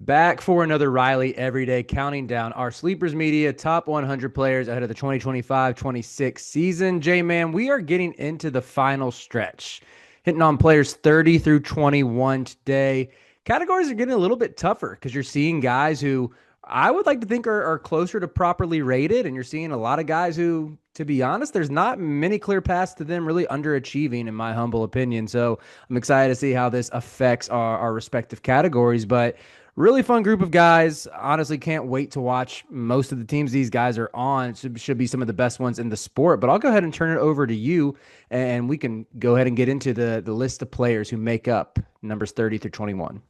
Back for another Riley every day, counting down our Sleepers Media top 100 players ahead of the 2025-26 season. J-Man, we are getting into the final stretch, hitting on players 30 through 21 today. Categories are getting a little bit tougher because you're seeing guys who I would like to think are closer to properly rated, and you're seeing a lot of guys who, to be honest, there's not many clear paths to them really underachieving, in my humble opinion. So I'm excited to see how this affects our respective categories. But really fun group of guys. Honestly, can't wait to watch most of the teams these guys are on. Should be some of the best ones in the sport. But I'll go ahead and turn it over to you, and we can go ahead and get into the list of players who make up numbers 30 through 21.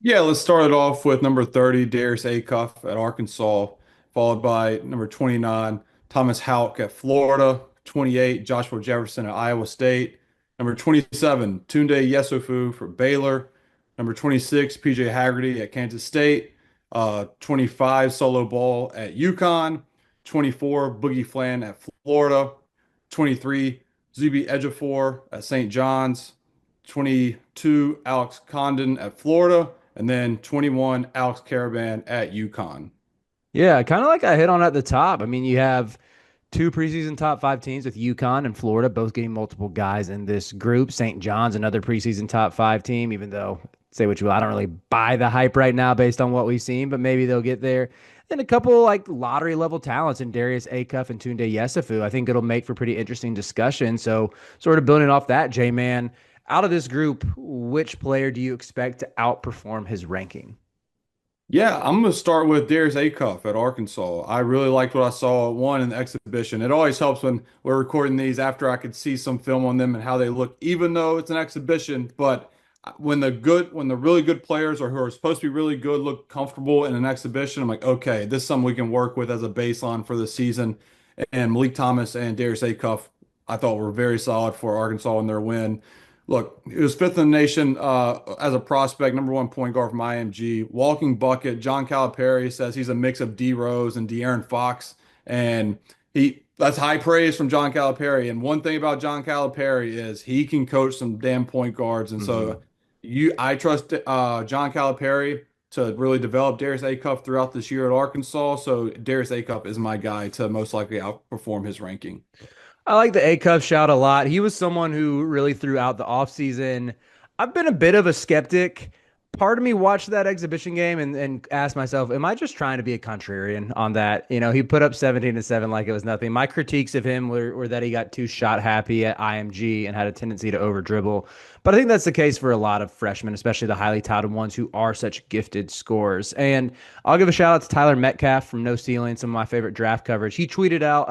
Yeah, let's start it off with number 30, Darius Acuff at Arkansas, followed by number 29, Thomas Houck at Florida, 28, Joshua Jefferson at Iowa State, number 27, Tunde Yesufu for Baylor, number 26, PJ Haggerty at Kansas State, 25, Solo Ball at UConn, 24, Boogie Flan at Florida, 23, Zuby Ejiofor at St. John's, 22, Alex Condon at Florida, and then 21, Alex Caravan at UConn. Yeah, kind of like I hit on at the top. I mean, you have two preseason top five teams with UConn and Florida, both getting multiple guys in this group. St. John's, another preseason top five team, even though, say what you will, I don't really buy the hype right now based on what we've seen, but maybe they'll get there. And a couple like lottery level talents in Darius Acuff and Tunde Yesufu. I think it'll make for pretty interesting discussion. So, sort of building off that, J Man, out of this group, which player do you expect to outperform his ranking? Yeah, I'm going to start with Darius Acuff at Arkansas. I really liked what I saw one in the exhibition. It always helps when we're recording these after I could see some film on them and how they look, even though it's an exhibition. But when the really good players or who are supposed to be really good look comfortable in an exhibition, I'm like, okay, this is something we can work with as a baseline for the season. And Malik Thomas and Darius Acuff, I thought were very solid for Arkansas in their win. Look, he was fifth in the nation as a prospect, number one point guard from IMG. Walking bucket. John Calipari says he's a mix of D Rose and De'Aaron Fox, and he that's high praise from John Calipari. And one thing about John Calipari is he can coach some damn point guards, and Mhm. so I trust John Calipari to really develop Darius Acuff throughout this year at Arkansas. So Darius Acuff is my guy to most likely outperform his ranking. I like the A Cup shout a lot. He was someone who really throughout the offseason, I've been a bit of a skeptic. Part of me watched that exhibition game and asked myself, am I just trying to be a contrarian on that? You know, he put up 17 to 7 like it was nothing. My critiques of him were that he got too shot happy at IMG and had a tendency to over dribble. But I think that's the case for a lot of freshmen, especially the highly touted ones who are such gifted scorers. And I'll give a shout out to Tyler Metcalf from No Ceiling, some of my favorite draft coverage. He tweeted out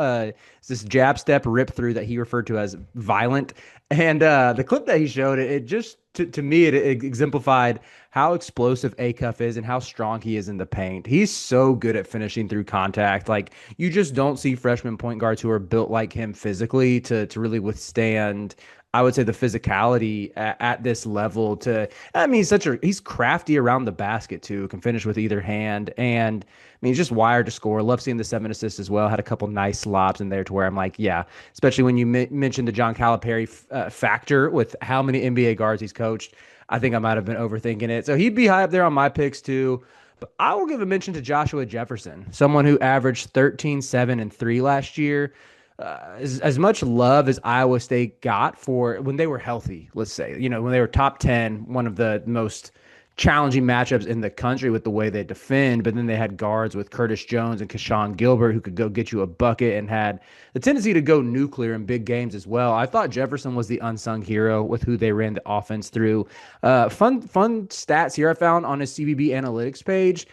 this jab step rip through that he referred to as violent. And the clip that he showed, it just to me it exemplified how explosive Acuff is and how strong he is in the paint. He's so good at finishing through contact. Like you just don't see freshman point guards who are built like him physically to really withstand. I would say the physicality at this level to, I mean, he's crafty around the basket too, can finish with either hand. And I mean, he's just wired to score. Love seeing the 7 assists as well. Had a couple nice lobs in there to where I'm like, yeah, especially when you mentioned the John Calipari factor with how many NBA guards he's coached. I think I might have been overthinking it. So he'd be high up there on my picks too. But I will give a mention to Joshua Jefferson, someone who averaged 13, 7, and 3 last year. As much love as Iowa State got for when they were healthy, let's say, you know, when they were top 10, one of the most challenging matchups in the country with the way they defend. But then they had guards with Curtis Jones and Keshawn Gilbert who could go get you a bucket and had the tendency to go nuclear in big games as well. I thought Jefferson was the unsung hero with who they ran the offense through. Fun stats here I found on his CBB analytics page.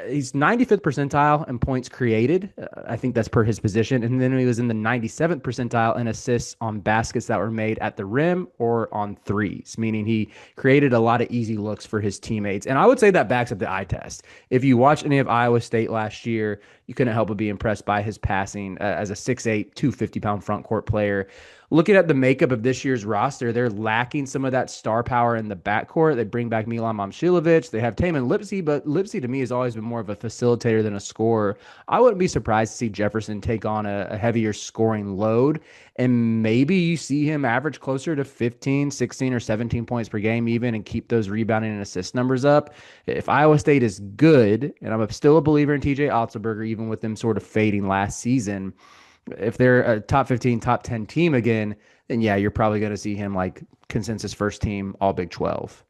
He's 95th percentile in points created. I think that's per his position. And then he was in the 97th percentile in assists on baskets that were made at the rim or on threes, meaning he created a lot of easy looks for his teammates. And I would say that backs up the eye test. If you watch any of Iowa State last year, you couldn't help but be impressed by his passing as a 6'8", 250-pound front court player. Looking at the makeup of this year's roster, they're lacking some of that star power in the backcourt. They bring back Milan Momcilovic. They have Taman Lipsey, but Lipsey to me has always been more of a facilitator than a scorer. I wouldn't be surprised to see Jefferson take on a heavier scoring load, and maybe you see him average closer to 15, 16, or 17 points per game even and keep those rebounding and assist numbers up. If Iowa State is good, and I'm still a believer in TJ Otzelberger, even with them sort of fading last season, if they're a top 15, top 10 team again, then yeah, you're probably going to see him like consensus first team, all Big 12.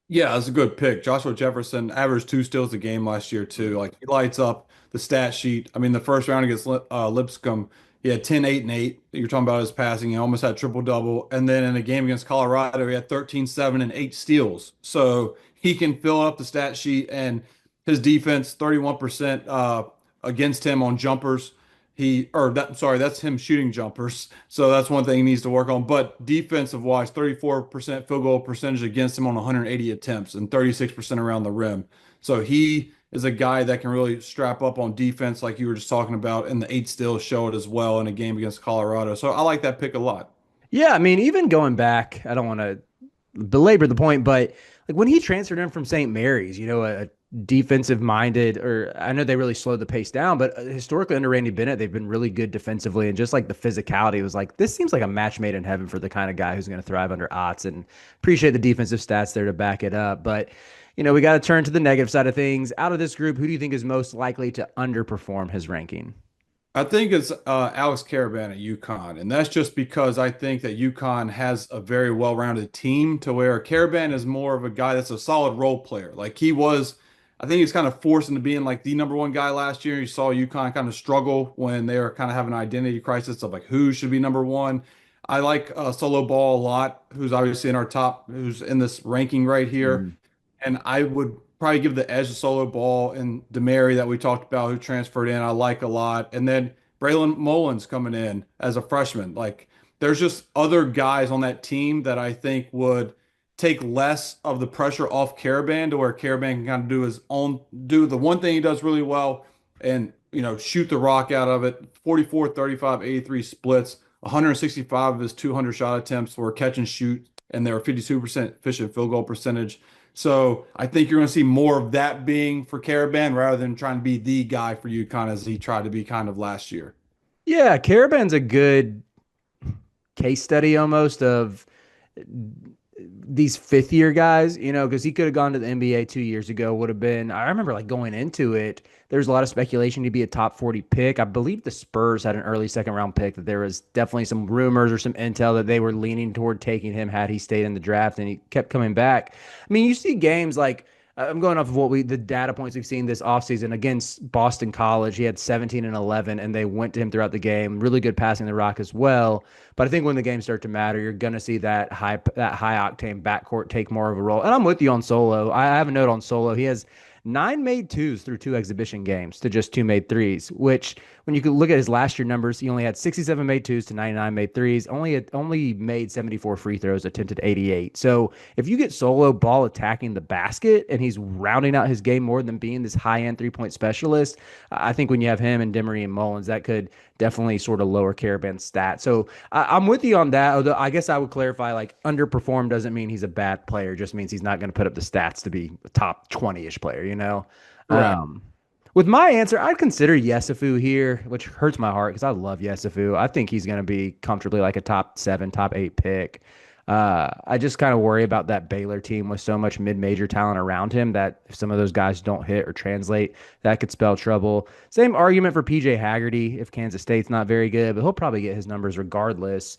Yeah, that's a good pick. Joshua Jefferson averaged 2 steals a game last year too. Like he lights up the stat sheet. I mean, the first round against Lipscomb, he had 10, 8, and 8. You're talking about his passing. He almost had triple double. And then in a game against Colorado, he had 13, 7, and 8 steals. So he can fill up the stat sheet, and his defense, 31% against him on jumpers. Sorry, that's him shooting jumpers. So that's one thing he needs to work on. But defensive wise, 34% field goal percentage against him on 180 attempts and 36% around the rim. So he is a guy that can really strap up on defense, like you were just talking about, and the 8 steals show it as well in a game against Colorado. So I like that pick a lot. Yeah, I mean, even going back, I don't want to belabor the point, but like when he transferred in from St. Mary's, a defensive minded, or I know they really slowed the pace down, but historically under Randy Bennett, they've been really good defensively. And just like the physicality was like, this seems like a match made in heaven for the kind of guy who's going to thrive under Otts, and appreciate the defensive stats there to back it up. But, we got to turn to the negative side of things. Out of this group, who do you think is most likely to underperform his ranking? I think it's Alex Caravan at UConn, and that's just because I think that UConn has a very well-rounded team to where Caravan is more of a guy that's a solid role player. Like he was, I think he's kind of forced into being like the number one guy last year. You saw UConn kind of struggle when they were kind of having an identity crisis of like who should be number one. I like Solo Ball a lot, who's obviously in our top, who's in this ranking right here. Mm. And I would probably give the edge to Solo Ball and Demary that we talked about, who transferred in. I like a lot. And then Braylon Mullins coming in as a freshman. Like, there's just other guys on that team that I think would take less of the pressure off Caravan to where Caravan can kind of do the one thing he does really well and, shoot the rock out of it. 44, 35, 83 splits. 165 of his 200 shot attempts were catch and shoot, and they were 52% efficient field goal percentage. So I think you're going to see more of that being for Caravan rather than trying to be the guy for UConn as he tried to be kind of last year. Yeah, Caravan's a good case study almost of these fifth year guys, because he could have gone to the NBA 2 years ago, would have been, I remember like going into it, there's a lot of speculation to be a top 40 pick. I believe the Spurs had an early second round pick, that there was definitely some rumors or some intel that they were leaning toward taking him had he stayed in the draft, and he kept coming back. I mean, you see games like, I'm going off of the data points we've seen this offseason against Boston College. He had 17 and 11, and they went to him throughout the game. Really good passing the rock as well. But I think when the games start to matter, you're going to see that high octane backcourt take more of a role. And I'm with you on Solo. I have a note on Solo. He has 9 made 2s through 2 exhibition games to just 2 made 3s, which when you could look at his last year numbers, he only had 67 made 2s to 99 made 3s, only made 74 free throws, attempted 88. So if you get Solo Ball attacking the basket and he's rounding out his game more than being this high-end three-point specialist, I think when you have him and Demery and Mullins, that could definitely sort of lower Caravan's stats. So I'm with you on that. Although I guess I would clarify, like, underperform doesn't mean he's a bad player. It just means he's not going to put up the stats to be a top 20-ish player. Correct. Um, with my answer, I'd consider Yesufu here, which hurts my heart because I love Yesufu. I think he's going to be comfortably like a top 7, top 8 pick. I just kind of worry about that Baylor team with so much mid-major talent around him that if some of those guys don't hit or translate, that could spell trouble. Same argument for PJ Haggerty if Kansas State's not very good, but he'll probably get his numbers regardless.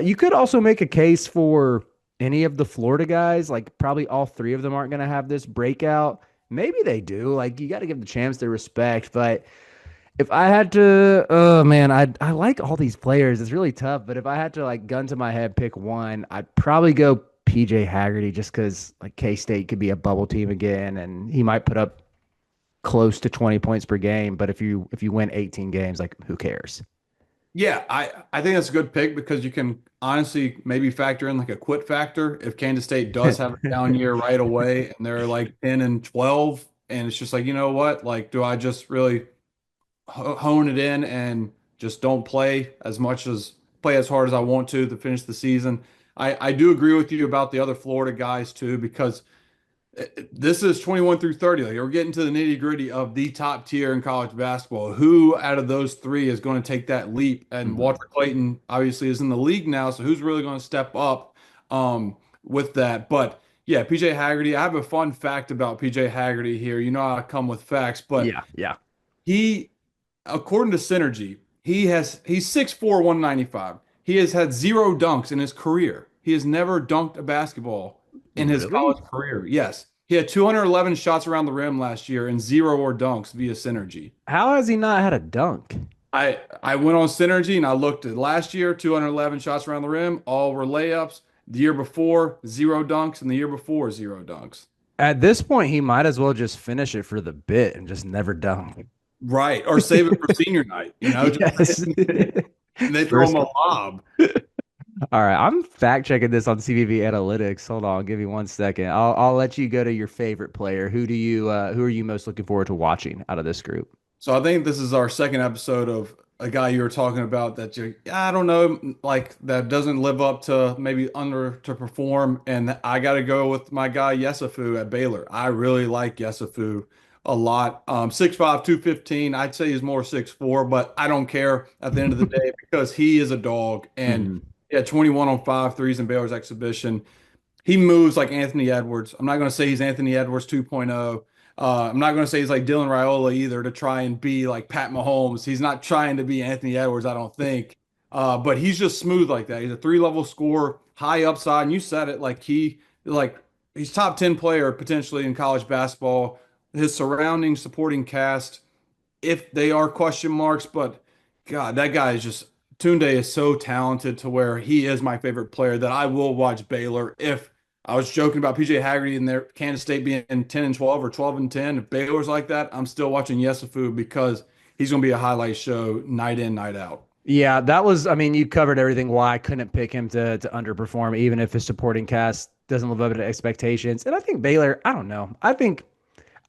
You could also make a case for any of the Florida guys. Like probably all three of them aren't going to have this breakout. Maybe they do. Like you got to give the champs their respect, but if I had to, oh man, I like all these players. It's really tough, but if I had to like gun to my head pick one, I'd probably go PJ Haggerty just because like K State could be a bubble team again, and he might put up close to 20 points per game. But if you win 18 games, like who cares? Yeah, I think that's a good pick because you can honestly maybe factor in like a quit factor if Kansas State does have a down year right away and they're like 10 and 12 and it's just like, you know what? Like, do I just really hone it in and just don't play as hard as I want to finish the season. I do agree with you about the other Florida guys too, because this is 21 through 30. Like we're getting to the nitty gritty of the top tier in college basketball. Who out of those three is going to take that leap? And Mhm. Walter Clayton obviously is in the league now, so who's really going to step up with that? But yeah, PJ Haggerty. I have a fun fact about PJ Haggerty here. You know I come with facts, but Yeah, yeah. he, according to Synergy, he's 6'4", 195. He has had zero dunks in his career. He has never dunked a basketball in his college Really? career. Yes. He had 211 shots around the rim last year and zero or dunks via Synergy. How has he not had a dunk? I went on Synergy and I looked at last year, 211 shots around the rim, all were layups. The year before, zero dunks, and the year before, zero dunks. At this point, he might as well just finish it for the bit and just never dunk. Right. Or save it for senior night, just Yes. and they throw him First. a lob. All right, I'm fact checking this on CVV Analytics. Hold on, give me 1 second. I'll let you go to your favorite player. Who are you most looking forward to watching out of this group? So I think this is our second episode of a guy you were talking about that I don't know, like that doesn't live up to maybe under to perform. And I got to go with my guy Yesufu at Baylor. I really like Yesufu a lot. 6'5", 215. I'd say he's more 6'4", but I don't care at the end of the day because he is a dog. And Mhm. yeah, 21 on 5 threes in Baylor's exhibition. He moves like Anthony Edwards. I'm not going to say he's Anthony Edwards 2.0. I'm not going to say he's like Dylan Raiola either to try and be like Pat Mahomes. He's not trying to be Anthony Edwards, I don't think. But he's just smooth like that. He's a three-level scorer, high upside. And you said it like he's top 10 player potentially in college basketball. His surrounding supporting cast, if they are question marks, but God, that guy is just Tunde is so talented to where he is my favorite player that I will watch Baylor. If I was joking about PJ Haggerty and their Kansas State being 10 and 12 or 12 and 10, if Baylor's like that, I'm still watching Yesufu because he's going to be a highlight show night in, night out. Yeah, that was, I mean, you covered everything why I couldn't pick him to underperform, even if his supporting cast doesn't live up to expectations. And I think Baylor, I don't know. I think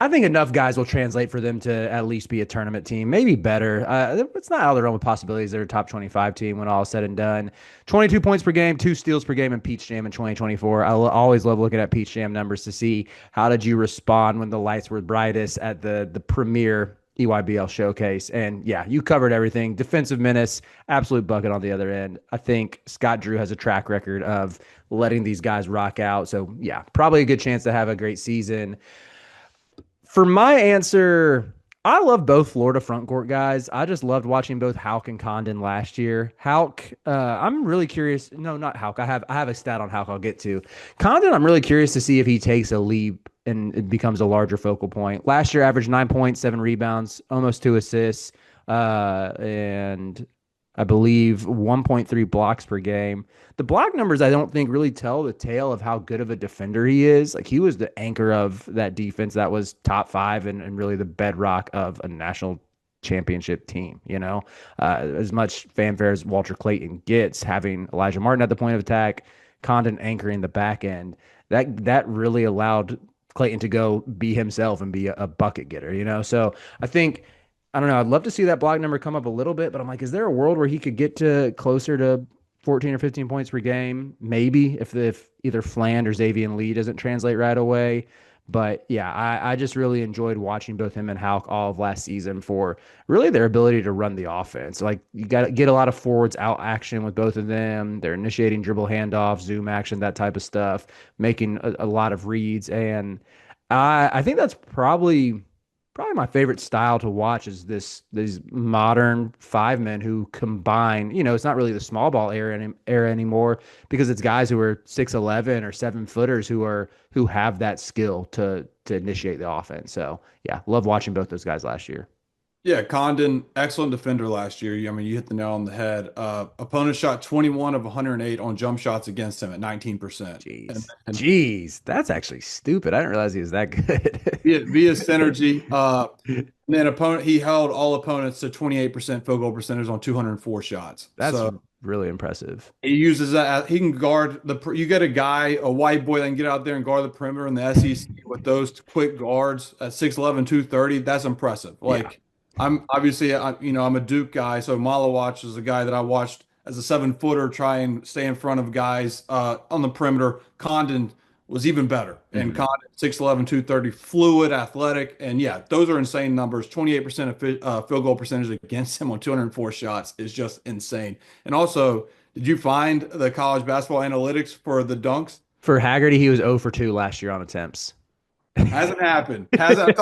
enough guys will translate for them to at least be a tournament team, maybe better. It's not out of the realm of possibilities. They're a top 25 team when all is said and done. 22 points per game, 2 steals per game in Peach Jam in 2024. Always love looking at Peach Jam numbers to see how did you respond when the lights were brightest at the premier EYBL showcase. And yeah, you covered everything. Defensive menace, absolute bucket on the other end. I think Scott Drew has a track record of letting these guys rock out. So yeah, probably a good chance to have a great season. For my answer, I love both Florida front court guys. I just loved watching both Hauk and Condon last year. Hauk, I'm really curious. No, not Hauk. I have a stat on Hauk I'll get to. Condon, I'm really curious to see if he takes a leap and it becomes a larger focal point. Last year, averaged 9 points, 7 rebounds, almost 2 assists, and I believe 1.3 blocks per game. The block numbers, I don't think really tell the tale of how good of a defender he is. Like he was the anchor of that defense that was top five and really the bedrock of a national championship team. As much fanfare as Walter Clayton gets, having Elijah Martin at the point of attack, Condon anchoring the back end, that really allowed Clayton to go be himself and be a bucket getter. So I think I don't know. I'd love to see that block number come up a little bit, but I'm like, is there a world where he could get to closer to 14 or 15 points per game? Maybe if either Fland or Xavier Lee doesn't translate right away. But yeah, I just really enjoyed watching both him and Hauk all of last season for really their ability to run the offense. Like you got to get a lot of forwards out action with both of them. They're initiating dribble handoff, zoom action, that type of stuff, making a lot of reads. And I think that's probably my favorite style to watch is these modern five men who combine. It's not really the small ball era anymore because it's guys who are 6'11" or 7 footers who have that skill to initiate the offense. So yeah, love watching both those guys last year. Yeah, Condon, excellent defender last year. I mean, you hit the nail on the head. Opponent shot 21 of 108 on jump shots against him at 19%. Jeez, jeez, that's actually stupid. I didn't realize he was that good. Via synergy. And then opponent he held all opponents to 28% field goal percentage on 204 shots. That's So really impressive. he uses that. He can guard you get a guy, a white boy that can get out there and guard the perimeter in the SEC with those quick guards at 6'11", 230. That's impressive. Yeah. Like I'm obviously, I'm a Duke guy, so Malawach is a guy that I watched as a 7-footer try and stay in front of guys on the perimeter. Condon was even better, and Mhm. Condon 6'11", 230, fluid, athletic, and yeah, those are insane numbers. 28% of field goal percentage against him on 204 shots is just insane. And also, did you find the college basketball analytics for the dunks? For Haggerty, he was 0 for 2 last year on attempts. Hasn't happened. Hasn't.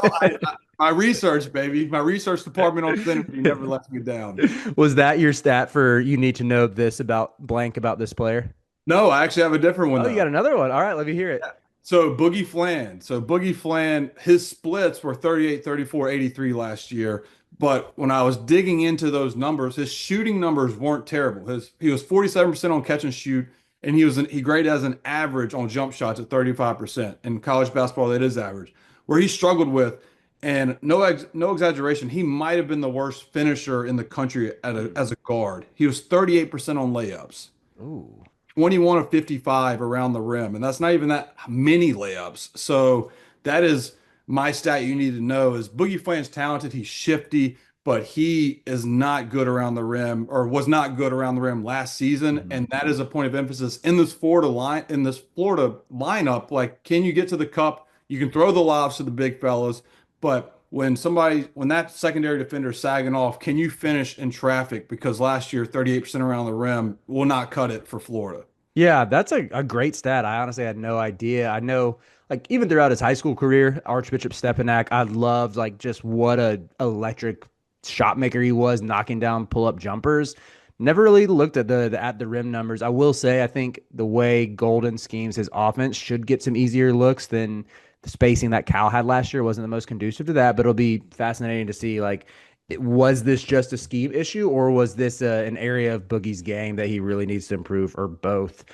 My research, baby. My research department on Synergy never lets me down. Was that your stat for you need to know this about blank about this player? No, I actually have a different one Oh, you though. got another one. All right, let me hear it. So Boogie Flan. So Boogie Flan, his splits were 38, 34, 83 last year. But when I was digging into those numbers, his shooting numbers weren't terrible. He was 47% on catch and shoot, and he graded as an average on jump shots at 35%. In college basketball, that is average. Where he struggled with, and no exaggeration, he might have been the worst finisher in the country as a guard. He was 38% on layups. Ooh. 21 of 55 around the rim, and that's not even that many layups. So that is my stat you need to know is Boogie Flan's talented. He's shifty, but he is not good around the rim or was not good around the rim last season. Mhm. And that is a point of emphasis in this Florida lineup. Like, can you get to the cup? You can throw the lobs to the big fellas, but when that secondary defender is sagging off, can you finish in traffic? Because last year, 38% around the rim will not cut it for Florida. Yeah, that's a great stat. I honestly had no idea. I know, like, even throughout his high school career, Archbishop Stepanak, I loved, like, just what a electric shot maker he was, knocking down pull-up jumpers. Never really looked at the at the rim numbers. I will say, I think the way Golden schemes his offense should get some easier looks than the spacing that Cal had last year wasn't the most conducive to that. But it'll be fascinating to see, like, was this just a scheme issue or was this an area of Boogie's game that he really needs to improve or both?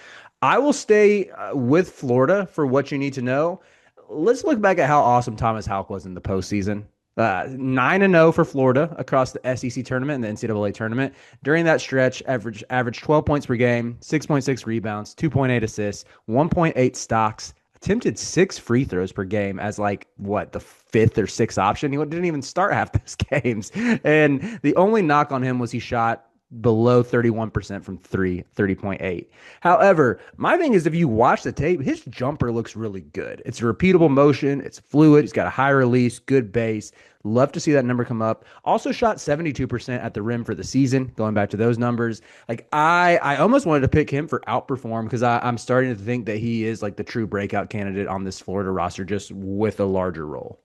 I will stay with Florida for what you need to know. Let's look back at how awesome Thomas Houck was in the postseason. 9-0 for Florida across the SEC tournament and the NCAA tournament. During that stretch, average 12 points per game, 6.6 rebounds, 2.8 assists, 1.8 stocks, attempted 6 free throws per game as like what the fifth or sixth option. He didn't even start half those games. And the only knock on him was he shot below 31% from three, 30.8. However, my thing is if you watch the tape, his jumper looks really good. It's a repeatable motion, it's fluid, he's got a high release, good base. Love to see that number come up. Also shot 72% at the rim for the season, going back to those numbers. Like I almost wanted to pick him for outperform because I'm starting to think that he is like the true breakout candidate on this Florida roster, just with a larger role.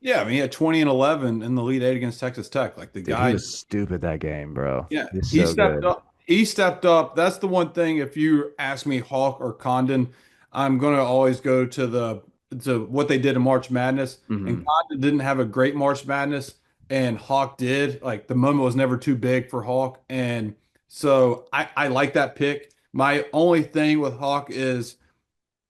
Yeah, I mean, he had 20 and 11 in the lead eight against Texas Tech. Like the Dude, he guy, was stupid that game, bro. yeah, He's he so stepped good. up. He stepped up. That's the one thing. If you ask me Hawk or Condon, I'm gonna always go to what they did in March Madness. And Hmm. Condon didn't have a great March Madness, and Hawk did. Like the moment was never too big for Hawk, and so I like that pick. My only thing with Hawk is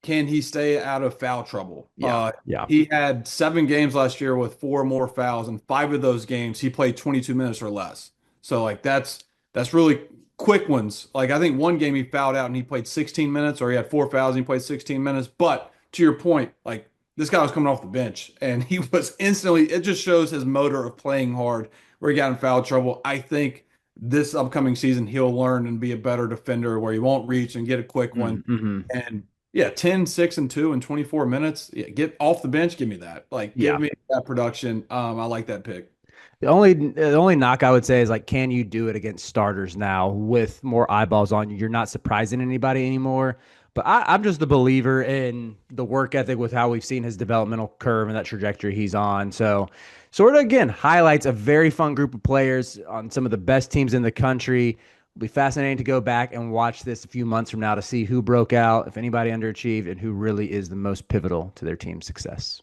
can he stay out of foul trouble? Yeah, yeah. He had 7 games last year with 4 more fouls, and 5 of those games he played 22 minutes or less. So like that's really quick ones. Like I think one game he fouled out and he played 16 minutes, or he had 4 fouls and he played 16 minutes. But to your point, like this guy was coming off the bench and he was instantly. It just shows his motor of playing hard where he got in foul trouble. I think this upcoming season he'll learn and be a better defender where he won't reach and get a quick one. Mm-hmm. And yeah, 10, 6, and 2 in 24 minutes. Yeah, get off the bench. Give me that. Like, give Yeah. me that production. I like that pick. The only knock I would say is like, can you do it against starters now with more eyeballs on you? You're not surprising anybody anymore. But I'm just a believer in the work ethic with how we've seen his developmental curve and that trajectory he's on. So, sort of again, highlights a very fun group of players on some of the best teams in the country. It'll be fascinating to go back and watch this a few months from now to see who broke out, if anybody underachieved, and who really is the most pivotal to their team's success.